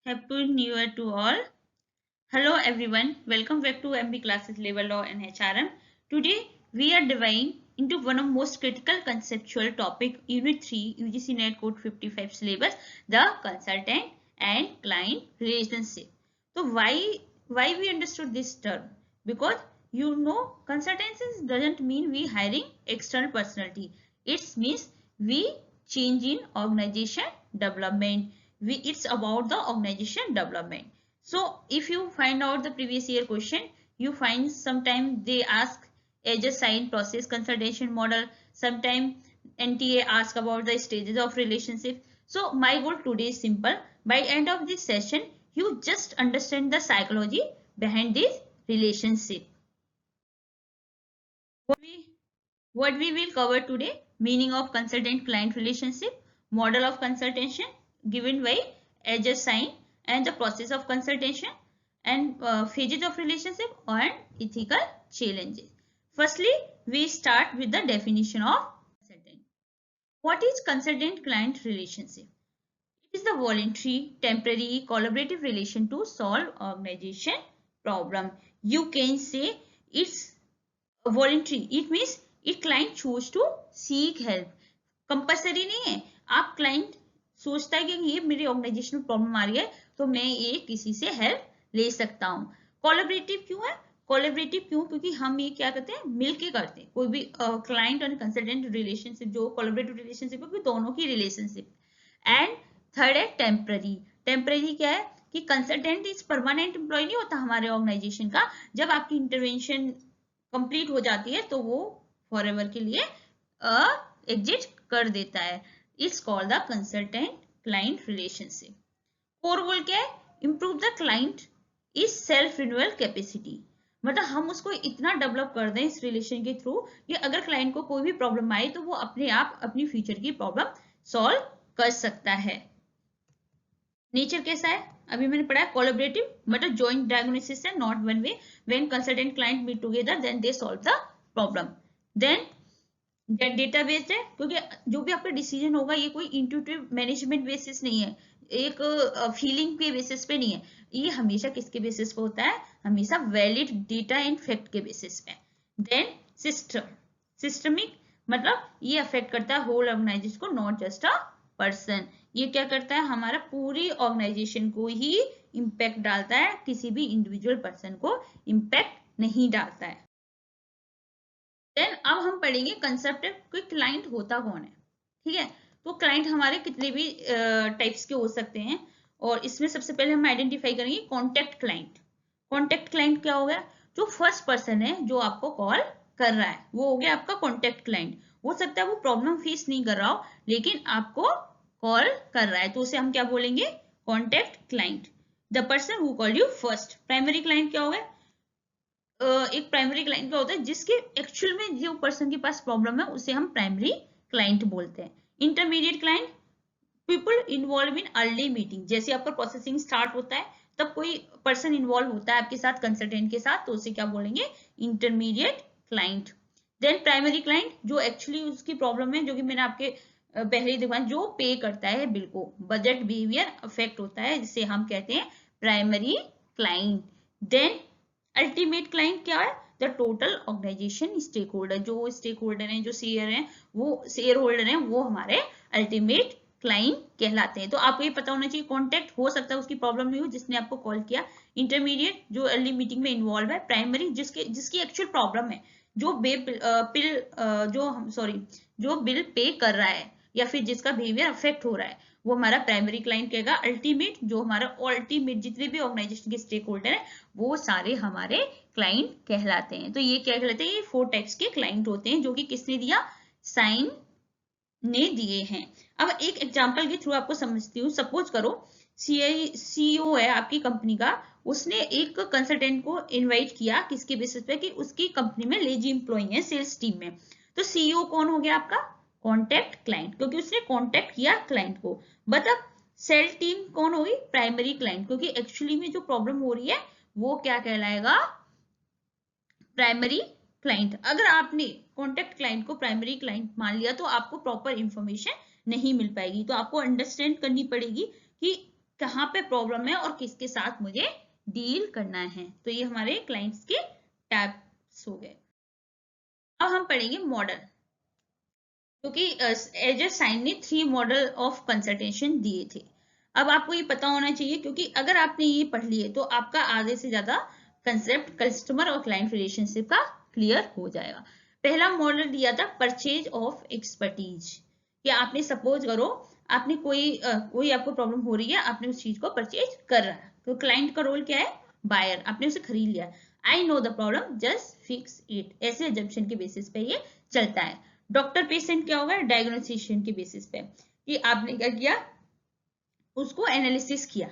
Happy New Year to all. Hello everyone. Welcome back to MB Classes Labor Law and HRM. Today we are diving into one of most critical conceptual topic Unit 3 UGC Net Code 55 syllabus, the consultant and client relationship. So why we understood this term? Because consultancy doesn't mean we hiring external personality. It means we change in organization development. It's about the organization development. So if you find out the previous year question, you find sometimes they ask as a sign process consultation model, sometimes NTA ask about the stages of relationship. So my goal today is simple. By end of this session, you just understand the psychology behind this relationship. What we will cover today: meaning of consultant-client relationship, model of consultation given by as a sign, and the process of consultation, and phases of relationship and ethical challenges. Firstly, we start with the definition of consultant. What is consultant-client relationship? It is the voluntary, temporary, collaborative relation to solve organization problem. You can say it's voluntary. It means एक client choose to seek help. Compulsory नहीं है. आप client सोचता है कि ये मेरी organisational problem आ रही है तो मैं ये किसी से हेल्प ले सकता हूँ. कोलैबोरेटिव क्यों है? कोलैबोरेटिव क्यों? क्योंकि हम ये क्या करते हैं, मिलके करते हैं. कोई भी क्लाइंट और कंसल्टेंट रिलेशनशिप जो कोलैबोरेटिव रिलेशनशिप है, दोनों की रिलेशनशिप. एंड थर्ड है टेम्पररी. टेम्पररी क्या है कि कंसल्टेंट इज परमानेंट एम्प्लॉय नहीं होता हमारे ऑर्गेनाइजेशन का. जब आपकी इंटरवेंशन कंप्लीट हो जाती है तो वो फॉरएवर के लिए एग्जिट कर देता है. It's called the consultant client relationship. Core goal क्या है? Improve the client is self renewal capacity. मतलब हम उसको इतना डेवलप कर दें इस रिलेशन के थ्रू कि अगर क्लाइंट को कोई भी प्रॉब्लम आए तो वो अपने आप अपनी फ्यूचर की प्रॉब्लम सॉल्व कर सकता है. नेचर कैसा है? अभी मैंने पढ़ा कोलैबोरेटिव, मतलब जॉइंट डायग्नोसिस है, not one way. When consultant client meet together then they solve the problem. Then data based है, क्योंकि जो भी आपका डिसीजन होगा ये कोई इंट्यूटिव मैनेजमेंट बेसिस नहीं है, एक फीलिंग के बेसिस पे नहीं है. ये हमेशा किसके बेसिस पे होता है? हमेशा वैलिड डेटा एंड फैक्ट के बेसिस पे. देन सिस्टमिक, मतलब ये अफेक्ट करता है होल ऑर्गेनाइजेशन को, नॉट जस्ट अ पर्सन. ये क्या करता है? हमारा पूरी ऑर्गेनाइजेशन को ही इम्पैक्ट डालता है, किसी भी इंडिविजुअल पर्सन को इम्पैक्ट नहीं डालता है. देन अब हम पढ़ेंगे कंसेप्ट कोई क्लाइंट होता कौन है. ठीक है, तो क्लाइंट हमारे कितने भी टाइप्स के हो सकते हैं, और इसमें सबसे पहले हम आइडेंटिफाई करेंगे कॉन्टेक्ट क्लाइंट. कॉन्टेक्ट क्लाइंट क्या हो गया? जो फर्स्ट पर्सन है जो आपको कॉल कर रहा है वो हो गया आपका कॉन्टेक्ट क्लाइंट. हो सकता है वो प्रॉब्लम फेस नहीं कर रहा हो लेकिन आपको कॉल कर रहा है, तो उसे हम क्या बोलेंगे? Contact client. The person who call you first. Primary client क्या हो गया? एक प्राइमरी क्लाइंट क्या होता है? जिसके एक्चुअल में जो पर्सन के पास प्रॉब्लम है उसे हम प्राइमरी क्लाइंट बोलते हैं. Intermediate client, people involve in early meeting. जैसे आपका प्रोसेसिंग स्टार्ट होता है तब कोई पर्सन इन्वॉल्व होता है आपके साथ, कंसल्टेंट के साथ, तो उसे क्या बोलेंगे? Intermediate client. Then primary client, जो एक्चुअली उसकी प्रॉब्लम है, जो कि मैंने आपके पहले ही दिखाया, जो पे करता है बिल को, बजट बिहेवियर अफेक्ट होता है, जिसे हम कहते हैं primary client. Then ultimate client क्या है? The total organisation stake holder. जो स्टेक होल्डर है, जो शेयर है, वो शेयर होल्डर है, वो हमारे अल्टीमेट क्लाइंट कहलाते हैं. तो आपको ये पता होना चाहिए कॉन्टेक्ट हो सकता है उसकी प्रॉब्लम नहीं हो जिसने आपको कॉल किया. इंटरमीडिएट, जो अर्ली मीटिंग में इन्वॉल्व है. प्राइमरी, जिसकी एक्चुअल प्रॉब्लम है, जो जो बिल पे कर रहा है या फिर जिसका बिहेवियर अफेक्ट हो रहा है, वो हमारा प्राइमरी क्लाइंट कहेगा. अल्टीमेट, जो हमारा अल्टीमेट जितने भी ऑर्गेनाइजेशन के स्टेक होल्डर है वो सारे हमारे क्लाइंट कहलाते हैं. तो ये क्या कहलाते हैं? ये 4 टाइप्स के क्लाइंट होते हैं जो कि किसने दिया? साइन ने दिए हैं. अब एक एग्जांपल के थ्रू आपको समझती हूँ. सपोज करो सीईओ है आपकी कंपनी का, उसने एक कंसल्टेंट को इनवाइट किया किसके बेसिस पे कि उसकी कंपनी में लेजी एम्प्लॉई है सेल्स टीम में. तो सीईओ कौन हो गया? आपका कॉन्टेक्ट क्लाइंट, क्योंकि उसने कॉन्टेक्ट किया क्लाइंट को. मतलब सेल टीम कौन होगी? प्राइमरी क्लाइंट, क्योंकि एक्चुअली में जो प्रॉब्लम हो रही है वो क्या कहलाएगा? Primary client. अगर आपने कॉन्टेक्ट क्लाइंट को प्राइमरी क्लाइंट मान लिया तो आपको प्रॉपर इंफॉर्मेशन नहीं मिल पाएगी. तो आपको अंडरस्टैंड करनी पड़ेगी कि कहाँ पे प्रॉब्लम है और किसके साथ मुझे डील करना है। तो ये हमारे क्लाइंट्स के टाइप्स हो गए। अब हम पढ़ेंगे मॉडल, क्योंकि एज साइन ने 3 मॉडल ऑफ कंसल्टेशन दिए थे। अब आपको ये पता होना चाहिए, क्योंकि अगर आपने ये पढ़ लिए तो आपका आधे से ज्यादा कंसेप्ट कस्टमर और क्लाइंट रिलेशनशिप का क्लियर हो जाएगा। पहला मॉडल दिया था परचेज ऑफ एक्सपर्टीज, कि आपने सपोज करो आपने कोई आपको प्रॉब्लम हो रही है, आपने उस चीज को परचेज कर रहा है, तो क्लाइंट का रोल क्या है, बायर, आपने उसे खरीद लिया। I know the problem just fix it, ऐसे एजम्पशन के बेसिस पे ये चलता है। डॉक्टर पेशेंट क्या होगा, डायग्नोसिशन के बेसिस पे, कि आपने क्या किया, उसको एनालिसिस किया,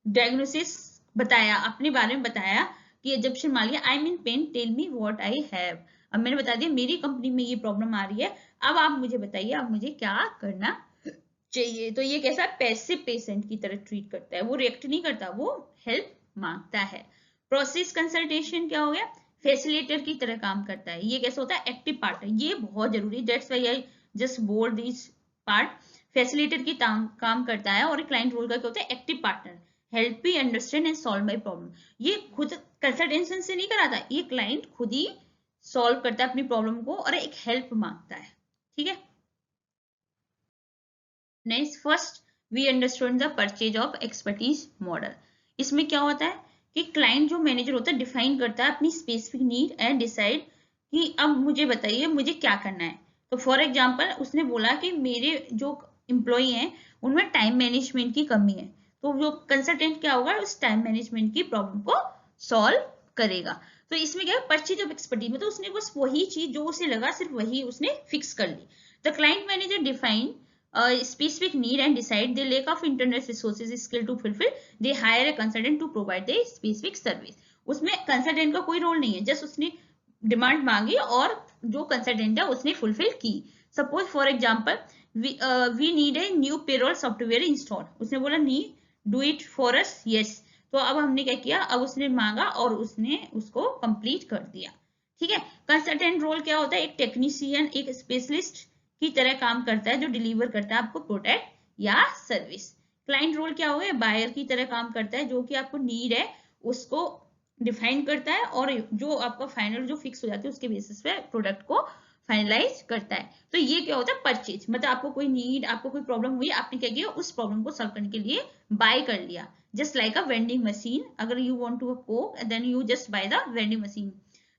डायग्नोसिस बताया, अपने बारे में बताया कि एजम्पशन मान लिया, I mean pen, tell me what I have. अब मैंने बता दिया मेरी कंपनी में ये प्रॉब्लम आ रही है, अब आप मुझे बताइए अब मुझे क्या करना चाहिए। तो ये कैसा पैसिव पेशेंट की तरह ट्रीट करता है, वो रिएक्ट नहीं करता, वो हेल्प मांगता है। प्रोसेस कंसल्टेशन क्या हो गया, फैसिलिटेटर की तरह काम करता है। ये कैसे होता है, एक्टिव पार्ट है, ये बहुत जरूरी है, that's why I just bold this part. Facilitator की काम करता है, और क्लाइंट रोल का क्या होता है, active partner, help me understand and solve my problem. ये खुद कंसल्टेशन से नहीं कराता, ये क्लाइंट खुद ही सॉल्व करता है अपनी प्रॉब्लम को और एक हेल्प मांगता है। ठीक है, next first we understand the purchase of expertise model. इसमें क्या होता है कि क्लाइंट जो मैनेजर होता है डिफाइन करता है अपनी स्पेसिफिक नीड एंड डिसाइड कि अब मुझे बताइए मुझे क्या करना है। तो फॉर एग्जांपल उसने बोला कि मेरे जो एम्प्लॉई हैं उनमें टाइम मैनेजमेंट की कमी है, तो जो कंसल्टेंट क्या होगा उस टाइम मैनेजमेंट की प्रॉब्लम को सॉल्व करेगा। तो इसमें क्या है, परचेज ऑफ एक्सपर्टीज, मतलब उसने बस वही चीज जो उसे लगा सिर्फ वही उसने फिक्स कर ली। The client manager define specific need and decide the lack of internet resources skill to fulfill, they hire a consultant to provide the specific service। उसमें कंसल्टेंट का कोई रोल नहीं है, जस्ट उसने डिमांड मांगी और जो कंसल्टेंट है उसने फुलफिल की। Suppose for example we need a new payroll software install, उसने बोला need do it for us, yes. तो अब हमने क्या किया, अब उसने मांगा और उसने उसको कंप्लीट कर दिया। ठीक है, कंसल्टेंट रोल क्या होता है, एक टेक्नीशियन, एक स्पेशलिस्ट की तरह काम करता है जो डिलीवर करता है आपको प्रोडक्ट या सर्विस। क्लाइंट रोल क्या होगा, बायर की तरह काम करता है जो कि आपको नीड है उसको डिफाइन करता है और जो आपका फाइनल जो फिक्स हो जाती है उसके बेसिस पे प्रोडक्ट को फाइनलाइज करता है। तो ये क्या होता है, परचेज, मतलब आपको कोई नीड, आपको कोई प्रॉब्लम हुई, आपने क्या किया, उस प्रॉब्लम को सॉल्व करने के लिए बाय कर लिया। Just like a vending machine, अगर you want to coke then you just buy the vending machine.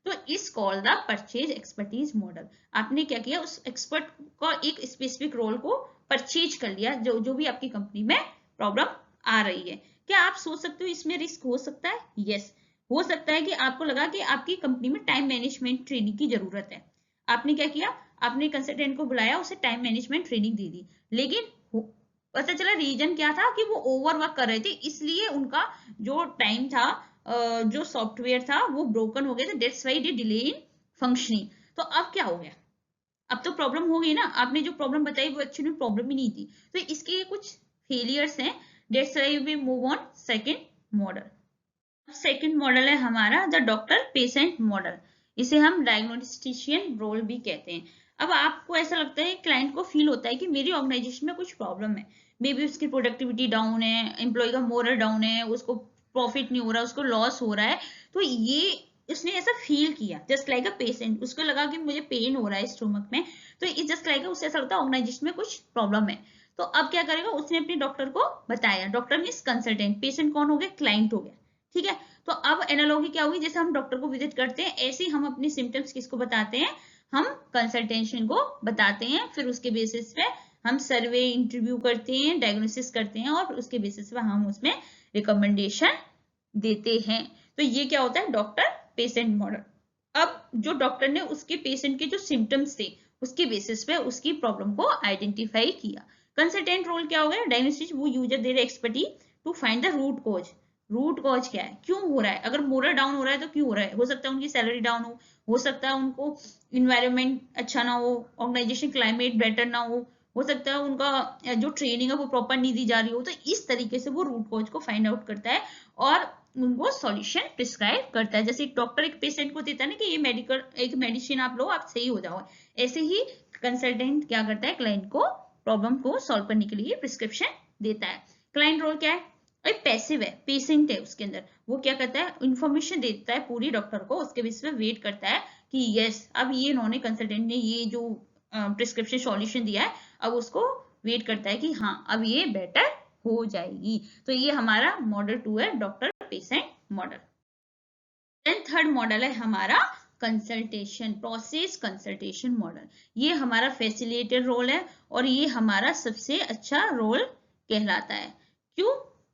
तो is call the purchase expertise model, आपने क्या किया, उस एक्सपर्ट को एक स्पेसिफिक रोल को परचेज कर लिया, जो भी आपकी कंपनी में प्रॉब्लम आ रही है। क्या आप सोच सकते हो इसमें रिस्क हो सकता है, यस हो सकता है कि आपको लगा कि आपकी कंपनी में टाइम मैनेजमेंट ट्रेनिंग की जरूरत है, आपने क्या किया, आपने कंसल्टेंट को बुलाया, उसे टाइम मैनेजमेंट ट्रेनिंग दे दी, लेकिन पता चला रीजन क्या था कि वो ओवरवर्क कर रहे थे, इसलिए उनका जो टाइम था, जो सॉफ्टवेयर था वो ब्रोकन हो गया था, that's why they delay in functioning. तो अब क्या हो गया, अब तो प्रॉब्लम हो गई ना, आपने जो प्रॉब्लम बताई वो एक्चुअली प्रॉब्लम ही नहीं थी, तो इसके कुछ फेलियर्स हैं, that's why we move on second model. Second model है हमारा द डॉक्टर पेशेंट मॉडल, इसे हम डायग्नोस्टिशियन रोल भी कहते हैं। अब आपको ऐसा लगता है, क्लाइंट को फील होता है कि मेरी ऑर्गेनाइजेशन में कुछ प्रॉब्लम है, मे बी उसकी प्रोडक्टिविटी डाउन है, एम्प्लॉय का मोरल डाउन है, उसको प्रॉफिट नहीं हो रहा, उसको लॉस हो रहा है। तो ये उसने ऐसा फील किया, जस्ट लाइक अ पेशेंट, उसको लगा कि मुझे पेन हो रहा है स्टोमक में, तो इट जस्ट लाइक उसे ऐसा लगता है ऑर्गेनाइजेशन में कुछ प्रॉब्लम है। तो अब क्या करेगा, उसने अपने डॉक्टर को बताया, डॉक्टर मीन्स कंसल्टेंट, पेशेंट कौन हो गया, क्लाइंट हो गया। ठीक है, तो अब एनालॉजी क्या होगी, जैसे हम डॉक्टर को विजिट करते हैं ऐसे ही हम अपनी सिम्टम्स किसको बताते हैं, हम कंसल्टेशन को बताते हैं, फिर उसके बेसिस पे हम सर्वे इंटरव्यू करते हैं, डायग्नोसिस करते हैं और उसके बेसिस पे हम उसमें रिकमेंडेशन देते हैं। तो ये क्या होता है, डॉक्टर पेशेंट मॉडल। अब जो डॉक्टर ने उसके पेशेंट के जो सिम्टम्स थे उसके बेसिस पे उसकी प्रॉब्लम को आइडेंटिफाई किया। कंसल्टेंट रोल क्या हो गया, डायग्नोस्टिक, वो यूजर दे रहे expertise to find the root cause. Root cause क्या है, क्यों हो रहा है, अगर मोरल डाउन हो रहा है तो क्यों हो रहा है, हो सकता है उनकी सैलरी डाउन हो सकता है उनको इन्वायरमेंट अच्छा ना हो, ऑर्गेनाइजेशन क्लाइमेट बेटर ना हो सकता है उनका जो ट्रेनिंग है वो प्रॉपर नहीं दी जा रही हो। तो इस तरीके से वो रूट कॉज को फाइंड आउट करता है और उनको सॉल्यूशन प्रिस्क्राइब करता है। जैसे एक डॉक्टर एक पेशेंट को देता है ना कि ये मेडिकल एक मेडिसिन आप लो आप सही हो जाओ, ऐसे ही कंसल्टेंट क्या करता है, क्लाइंट को प्रॉब्लम को सॉल्व करने के लिए प्रिस्क्रिप्शन देता है। क्लाइंट रोल क्या है, एक पैसिव है, पेशेंट है, उसके अंदर वो क्या करता है, इंफॉर्मेशन देता है पूरी डॉक्टर को, उसके बेसिस पे वेट करता है कि यस अब ये इन्होंने कंसल्टेंट ने ये जो प्रिस्क्रिप्शन सॉल्यूशन दिया है, अब उसको वेट करता है कि हाँ अब ये बेटर हो जाएगी। तो ये हमारा मॉडल 2 है, doctor patient model. Then third model है हमारा कंसल्टेशन, प्रोसेस कंसल्टेशन मॉडल। ये हमारा फैसिलिटेटर रोल है और ये हमारा सबसे अच्छा रोल कहलाता है। क्यों?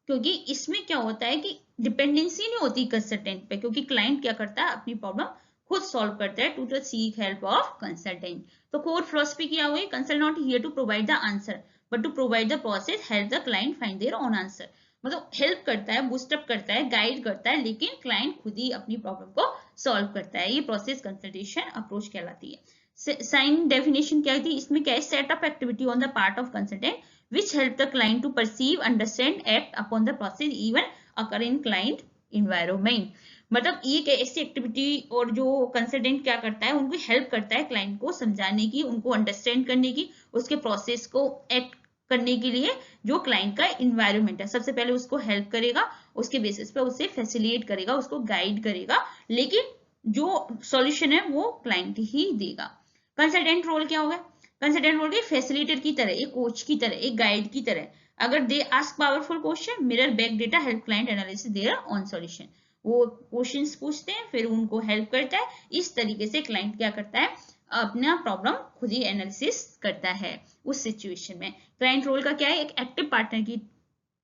क्योंकि इसमें क्या होता है कि डिपेंडेंसी नहीं होती कंसल्टेंट पे, क्योंकि क्लाइंट क्या करता है, अपनी प्रॉब्लम खुद सॉल्व करता है to seek help of consultant. तो कोर फिलोसफी क्या हुई, consult not here to provide the answer but to provide the process, help the client find their own answer. मतलब हेल्प करता है, बूस्टअप करता है, गाइड करता है, लेकिन क्लाइंट खुद ही अपनी प्रॉब्लम को सॉल्व करता है। ये प्रोसेस कंसल्टेशन अप्रोच कहलाती है। साइन डेफिनेशन क्या थी इसमें, क्या है, set of activity on the part of consultant which help the client to perceive, understand, act upon the process even occur in client environment। मतलब ये एक ऐसी एक्टिविटी और जो कंसल्टेंट क्या करता है, उनको हेल्प करता है क्लाइंट को समझाने की, उनको अंडरस्टैंड करने की, उसके प्रोसेस को एक्ट करने के लिए जो क्लाइंट का इन्वायरमेंट है, सबसे पहले उसको हेल्प करेगा, उसके बेसिस पे उसे फैसिलिटेट करेगा, उसको गाइड करेगा, लेकिन जो सॉल्यूशन है वो क्लाइंट ही देगा। कंसल्टेंट रोल क्या होगा, कंसल्टेंट रोल के फैसिलिटेटर की तरह, एक कोच की तरह, एक गाइड की तरह। अगर they ask powerful question, mirror back data, help client analysis their own solution. वो क्वेश्चंस पूछते हैं, फिर उनको हेल्प करता है, इस तरीके से क्लाइंट क्या करता है, अपना प्रॉब्लम खुद ही एनालिसिस करता है उस सिचुएशन में। क्लाइंट रोल का क्या है, एक एक्टिव पार्टनर की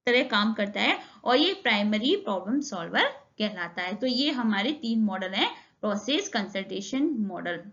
तरह काम करता है और ये प्राइमरी प्रॉब्लम सॉल्वर कहलाता है। तो ये हमारे 3 मॉडल हैं process consultation model.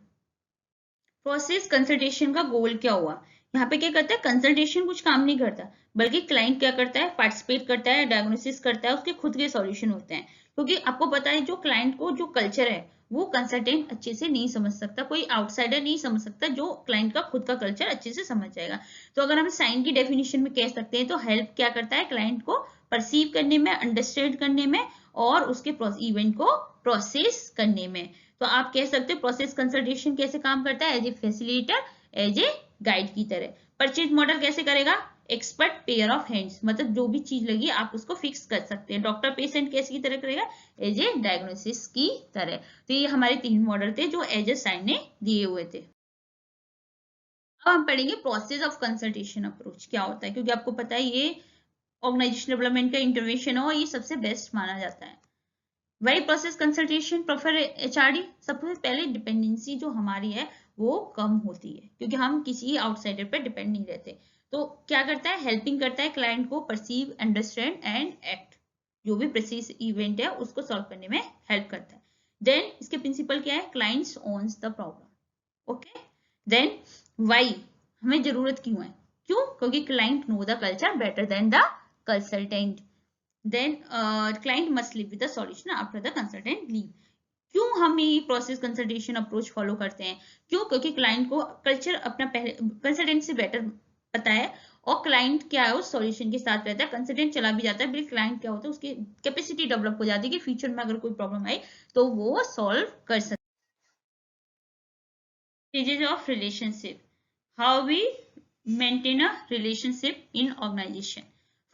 Process consultation का गोल क्या हुआ, यहाँ पे क्या करता है, कंसल्टेशन कुछ काम नहीं करता, बल्कि क्लाइंट क्या करता है, पार्टिसिपेट करता है, डायग्नोसिस करता है, उसके खुद के सॉल्यूशन होते हैं। क्योंकि आपको पता है जो क्लाइंट को जो कल्चर है वो कंसल्टेंट अच्छे से नहीं समझ सकता, कोई आउटसाइडर नहीं समझ सकता, जो क्लाइंट का खुद का कल्चर अच्छे से समझ जाएगा। तो अगर हम साइन की डेफिनेशन में कह सकते हैं, तो हेल्प क्या करता है, क्लाइंट को परसीव करने में, अंडरस्टैंड करने में और उसके इवेंट को प्रोसेस करने में। तो आप कह सकते हो प्रोसेस कंसल्टेशन कैसे काम करता है, as a facilitator, as a guide की तरह। परचेज मॉडल कैसे करेगा, एक्सपर्ट पेयर ऑफ हैंड्स, मतलब जो भी चीज लगी आप उसको फिक्स कर सकते हैं। डॉक्टर पेशेंट कैसे की तरह करेगा, एज ए डायग्नोसिस की तरह। तो ये हमारे 3 मॉडल थे जो एज ए साइन ने दिए हुए थे। अब हम पढ़ेंगे प्रोसेस ऑफ कंसल्टेशन अप्रोच क्या होता है, क्योंकि आपको पता है ये ऑर्गेनाइजेशन डेवलपमेंट का इंटरवेंशन हो, ये सबसे बेस्ट माना जाता है। वही प्रोसेस कंसल्टेशन प्रोफर एचआरडी, सबसे पहले डिपेंडेंसी जो हमारी है वो कम होती है, क्योंकि हम किसी आउटसाइडर पे डिपेंड नहीं रहते। तो क्या करता है, हेल्पिंग करता है क्लाइंट को परसीव, अंडरस्टैंड एंड एक्ट, जो भी प्रेसिस इवेंट है उसको सॉल्व करने में हेल्प करता है। देन इसके प्रिंसिपल क्या है, clients owns the problem. Okay, then why, हमें जरूरत क्यों है, क्यों, क्योंकि client know the culture better than the consultant. then client must live with the solution after the consultant leave। क्यों हम ये प्रोसेस कंसल्टेशन अप्रोच फॉलो करते हैं, क्यों, क्योंकि क्लाइंट को कल्चर अपना पहले कंसल्टेंट से बेटर पता है, और क्लाइंट क्या है उस सॉल्यूशन के साथ रहता है। कंसल्टेंट चला भी जाता है, फिर क्लाइंट क्या होता है, उसकी कैपेसिटी डेवलप हो जाती है कि फ्यूचर में अगर कोई प्रॉब्लम आए तो वो सॉल्व कर सकते। Stages of relationship, how we maintain a relationship in organization.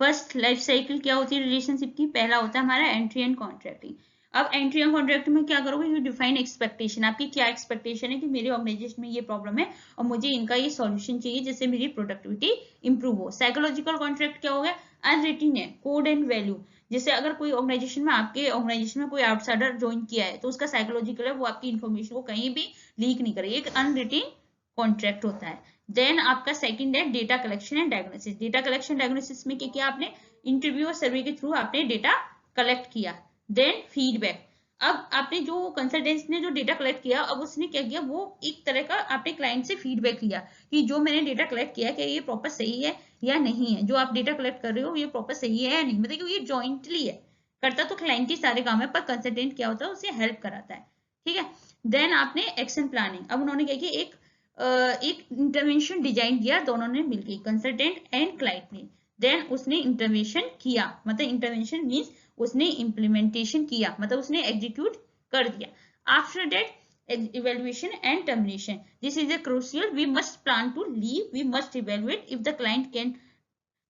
First life cycle क्या होती है रिलेशनशिप की, पहला होता है हमारा एंट्री एंड कॉन्ट्रैक्टिंग। अब एंट्री एंड कॉन्ट्रैक्ट में क्या करोगे, यू डिफाइन एक्सपेक्टेशन, आपकी क्या एक्सपेक्टेशन है कि मेरे ऑर्गेनाइजेशन में ये प्रॉब्लम है और मुझे इनका ये सॉल्यूशन चाहिए जिससे मेरी प्रोडक्टिविटी इंप्रूव हो। साइकोलॉजिकल कॉन्ट्रैक्ट क्या हो गया, अनरिटन है, कोड एंड वैल्यू। जैसे अगर कोई ऑर्गेनाइजेशन में, आपके ऑर्गेनाइजेशन में कोई आउटसाइडर ज्वाइन किया है तो उसका साइकोलॉजिकल है, वो आपकी इन्फॉर्मेशन को कहीं भी लीक नहीं करेगी, एक अनरिटन कॉन्ट्रैक्ट होता है। देन आपका सेकंड है data collection and diagnosis. Data collection diagnosis में क्या किया आपने, इंटरव्यू और सर्वे के थ्रू आपने डेटा कलेक्ट किया। देन फीडबैक, अब आपने जो कंसल्टेंट ने जो डेटा कलेक्ट किया, अब उसने क्या किया, वो एक तरह का आपने क्लाइंट से फीडबैक लिया कि जो मैंने डेटा कलेक्ट किया क्या ये प्रॉपर सही है या नहीं है, जो आप डेटा कलेक्ट कर रहे हो ये प्रॉपर सही है या नहीं। मतलब ये जॉइंटली है, करता तो क्लाइंट के सारे काम है, पर कंसल्टेंट क्या होता है, उसे हेल्प कराता है। ठीक है, देन आपने एक्शन प्लानिंग, अब उन्होंने क्या किया, एक इंटरवेंशन डिजाइन किया दोनों ने मिलकर, कंसल्टेंट एंड क्लाइंट ने। देन उसने इंटरवेंशन किया, मतलब इंटरवेंशन मीन्स उसने इम्प्लीमेंटेशन किया, मतलब उसने एग्जीक्यूट कर दिया। After that evaluation and termination, this is a crucial, we must plan to leave, we must evaluate if the client can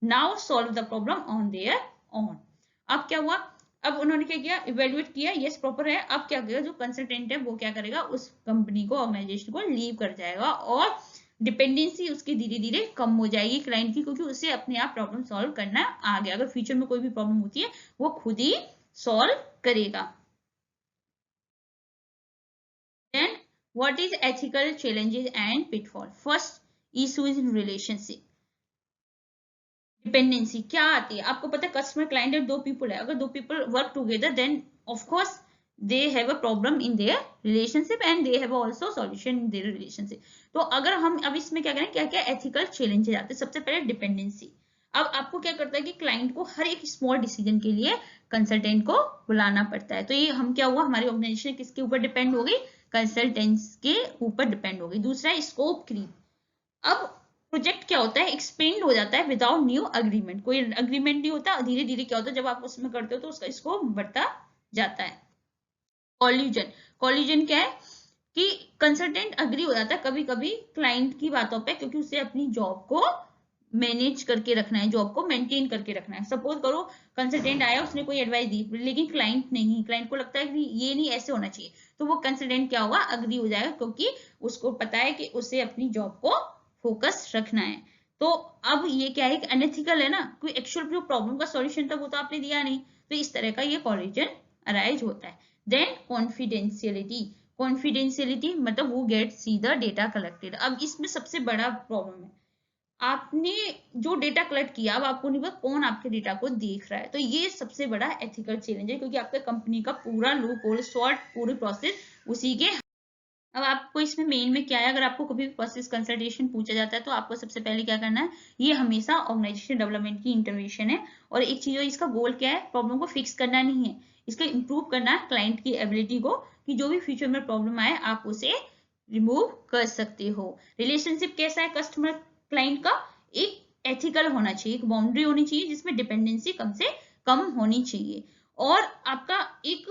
now solve the problem on their own। अब क्या हुआ, अब उन्होंने क्या किया, इवेल्युएट किया, यस प्रॉपर है। अब क्या करेगा, जो कंसल्टेंट है वो क्या करेगा, उस कंपनी को, ऑर्गेनाइजेशन को लीव कर जाएगा और डिपेंडेंसी उसकी धीरे धीरे कम हो जाएगी क्लाइंट की, क्योंकि उसे अपने आप प्रॉब्लम सॉल्व करना आ गया। अगर फ्यूचर में कोई भी प्रॉब्लम होती है वो खुद ही सॉल्व करेगा। Then what is ethical challenges and pitfall? First issue is in relationship. Dependency क्या आती है, आपको पता है कस्टमर क्लाइंट है, दो पीपल है, अगर दो people work together then of course they have a problem in their relationship and they have also solution in their relationship. तो अगर हम अब इसमें क्या करें, क्या क्या एथिकल चैलेंजेस आते हैं। सबसे पहले डिपेंडेंसी। अब आपको क्या करता है कि क्लाइंट को हर एक स्मॉल डिसीजन के लिए कंसल्टेंट को बुलाना पड़ता है। तो ये हम क्या हुआ, हमारी ऑर्गेनाइजेशन किसके ऊपर डिपेंड हो गई, कंसल्टेंट्स के ऊपर डिपेंड हो गई। दूसरा है स्कोप क्रीप। अब प्रोजेक्ट क्या होता है, एक्सपेंड हो जाता है विदाउट न्यू अग्रीमेंट, कोई अग्रीमेंट नहीं होता, धीरे धीरे क्या होता है जब आप उसमें करते हो तो उसका स्कोप बढ़ता जाता है। कॉल्यूजन। कॉल्यूजन क्या है कि कंसल्टेंट अग्री हो जाता है कभी कभी क्लाइंट की बातों पे, क्योंकि उसे अपनी जॉब को मैनेज करके रखना है, जॉब को मेंटेन करके रखना है। सपोज करो कंसल्टेंट आया, उसने कोई एडवाइस दी, लेकिन क्लाइंट नहीं, क्लाइंट को लगता है कि ये नहीं ऐसे होना चाहिए, तो वो कंसल्टेंट क्या होगा, अग्री हो जाएगा, क्योंकि उसको पता है कि उसे अपनी जॉब को फोकस रखना है। तो अब ये क्या है, अनएथिकल है ना, कोई एक्चुअल जो प्रॉब्लम का सॉल्यूशन था वो तो आपने दिया नहीं, तो इस तरह का ये कॉलिजन अराइज होता है। Then confidentiality. कॉन्फिडेंशियलिटी मतलब वो get see the data collected. अब इसमें सबसे बड़ा प्रॉब्लम है, आपने जो डेटा कलेक्ट किया, अब आपको नहीं पता कौन आपके डेटा को देख रहा है, तो ये सबसे बड़ा एथिकल चैलेंज है, क्योंकि आपका कंपनी का पूरा लूप होल शॉर्ट पूरी प्रोसेस उसी के। अब आपको इसमें मेन में क्या है, अगर आपको कभी प्रोसेस कंसल्टेशन पूछा जाता है तो आपको सबसे पहले क्या करना है, ये हमेशा ऑर्गेनाइजेशन डेवलपमेंट की इंटरवेंशन है। और एक चीज, इसका गोल क्या है, प्रॉब्लम को फिक्स करना नहीं है, इसका इंप्रूव करना है क्लाइंट की एबिलिटी को, कि जो भी फ्यूचर में प्रॉब्लम आए आप उसे रिमूव कर सकते हो। रिलेशनशिप कैसा है कस्टमर क्लाइंट का, एक एथिकल होना चाहिए, एक बाउंड्री होनी चाहिए जिसमें डिपेंडेंसी कम से कम होनी चाहिए। और आपका एक,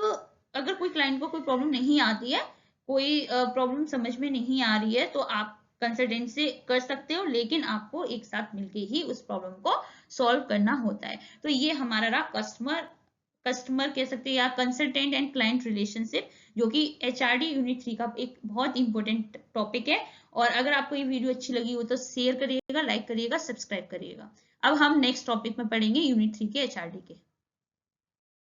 अगर कोई क्लाइंट को कोई प्रॉब्लम नहीं आती है, कोई प्रॉब्लम समझ में नहीं आ रही है, तो आप कंसल्टेंट से कर सकते हो, लेकिन आपको एक साथ मिलके ही उस प्रॉब्लम को सॉल्व करना होता है। तो ये हमारा रहा कस्टमर कह सकते हैं या कंसल्टेंट एंड क्लाइंट रिलेशनशिप, जो कि एचआरडी यूनिट 3 का एक बहुत इंपॉर्टेंट टॉपिक है। और अगर आपको ये वीडियो अच्छी लगी हो तो शेयर करिएगा, लाइक करिएगा, सब्सक्राइब करिएगा। अब हम नेक्स्ट टॉपिक में पढ़ेंगे यूनिट 3 के एचआरडी के।